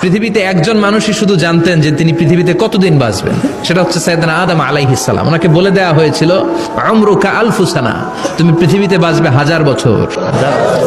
পৃথিবীতে একজন মানুষই শুধু জানতেন যে তিনি পৃথিবীতে কতদিন বাঁচবেন, সেটা হচ্ছে সাইয়েদনা আদম আলাইহিস সালাম। ওনাকে বলে দেওয়া হয়েছিল উমরুকা আলফু সানা, তুমি পৃথিবীতে বাঁচবে 1000 বছর।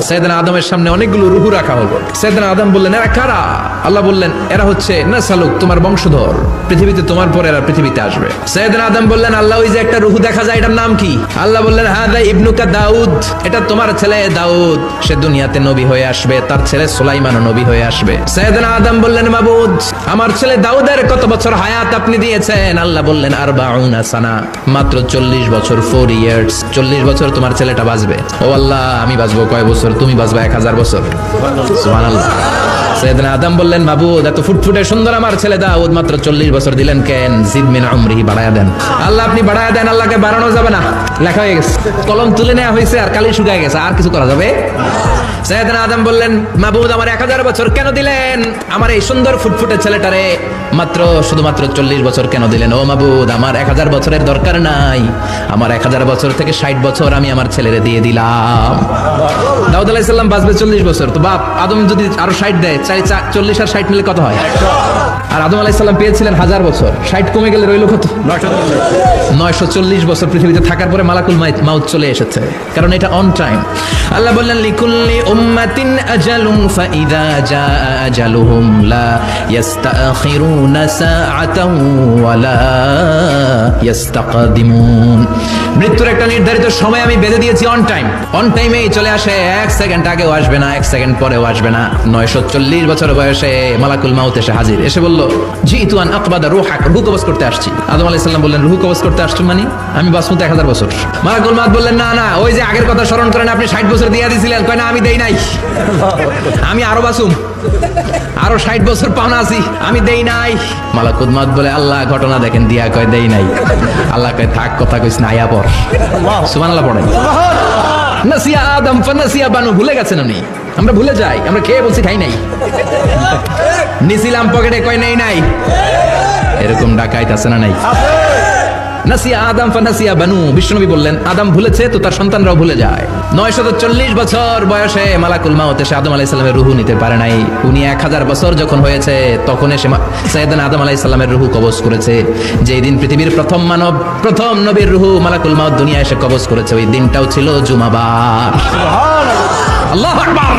সাইয়েদনা আদমের সামনে অনেকগুলো রূহ রাখা হলো। সাইয়েদনা আদম বললেন, এরা কারা? আল্লাহ বললেন, এরা হচ্ছে নাসালুক, তোমার বংশধর, পৃথিবীতে তোমার পরে এরা পৃথিবীতে আসবে। সাইয়েদনা আদম বললেন, আল্লাহ ওই যে একটা রূহ দেখা যায়, এটার নাম কি? আল্লাহ বললেন, হাদা ইবনুকা দাউদ, এটা তোমার ছেলে দাউদ, সে দুনিয়াতে নবী হয়ে আসবে, তার ছেলে সুলাইমানও নবী হয়ে আসবে। সাইয়েদনা আদম বললেন, মাবুদ, আমার ছেলে দাউদের কত বছর হায়াত আপনি দিয়েছেন? আল্লাহ বললেন, 40 সানা, মাত্র 40 বছর, 4 ইয়ার্স, 40 বছর তোমার ছেলেটা বাঁচবে। ও আল্লাহ, আমি বাঁচবো কয় বছর? তুমি বাঁচবে 1000 বছর। সুবহানাল্লাহ। সাইয়েদনা আদম বললেন, মাবুদ, এত ফুটফুটে সুন্দর আমার ছেলে দাউদ, মাত্র 40 বছর দিলেন কেন? জিদ মিন উমরিহি, বাড়ায়া দেন। আল্লাহ আপনি বাড়ায়া দেন, আল্লাহকে বাড়ানো যাবে না, লেখা হয়ে গেছে, কলম তুলে নেওয়া হয়েছে আর কালি শুকায় গেছে, আর কিছু করা যাবে? সাইয়েদনা আদম বললেন, মাবুদ, আমার 1000 বছর কেন দিলেন? আমার এই সুন্দর ফুটফুটে ছেলেটারে মাত্র শুধুমাত্র 40 বছর কেন দিলেন? ও মাবুদ, আমার 1000 বছরের দরকার নাই, আমার 1000 বছর থেকে 60 বছর আমি আমার ছেলেরে দিয়ে দিলাম। দাউদ আলাইহিস সালাম বাঁচবে 40 বছর, তো বাপ আদম যদি আরো 60 দেয়, 40 আর 60 মিলে কত হয়? আর আদম আলাইহিস সালাম পেয়েছিলেন 1000 বছর, 60 কমে গেলে রইল কত? 940 বছর পৃথিবীতে থাকার পরে মালাকুল মাউত চলে এসেছে, কারণ এটা অন টাইম। আল্লাহ বললেন, লিকুল্লি উম্মাতিন আজালুন ফাইদা জা আজালুহুম লা ইস্তাখিরুনা সাআতান ওয়া লা ইস্তাকদিমুন। মৃত্যুর একটা নির্ধারিত সময় আমি বেঁধে দিয়েছি, অন টাইম, অন টাইমেই চলে আসে, 1 সেকেন্ড আগেও আসবে না, 1 সেকেন্ড পরেও আসবে না। 940 বছর বয়সে মালাকুল মাউত এসে হাজির, এসে বলল, জিতু আন আকবাদা রূহাক, রূহ কবজ করতে আসছি। আদম আলাইহিস সালাম বললেন, রূহ কবজ করতে আসছেন মানে? আমি বাঁচবো 1000 বছর। মালাকুল মাউত বললেন, না না, ওই যে আগের কথা স্মরণ করেন, আপনি 60 বছর দিয়ে দিয়েছিলেন। কয় না, আমি দেই নাই, আমি আরো বাঁচুম, আরো 60 বছর পাওনা আছি, আমি দেই নাই। মালাকুল মাউত বলে, আল্লাহ ঘটনা দেখেন দিয়া, কয় দেই নাই। আল্লাহ কয়, থাক, কথা কইস না, আয়া পড়। সুবহানাল্লাহ পড়েন। নাসিয়া আদম ফানাসিয়া বানু, ভুলে গেছেন উনি, আমরা ভুলে যাই, আমরা খেয়ে বলছি খাই নাই, নিছিলাম পকেটে, কয় নেই নাই। এরকম ডাকাইত আছে না নাই? নাসিয়া আদম ফানাসিয়া বানু, বিশ্বনবী বললেন, আদম ভুলেছে তো তার সন্তানরাও ভুলে যায়। 940 বছর বয়সে মালাকুল মাউত এসে আদম আলাইহিস সালামের রূহ নিতে পারে নাই। উনি 1000 বছর যখন হয়েছে তখন এসে সাইয়েদনা আদম আলাইহিস সালামের রূহ কবজ করেছে। যেই দিন পৃথিবীর প্রথম মানব, প্রথম নবীর রূহ মালাকুল মাউত দুনিয়ায় এসে কবজ করেছে, ওই দিনটাও ছিল জুমাবার। সুবহানাল্লাহ, আল্লাহু আকবার।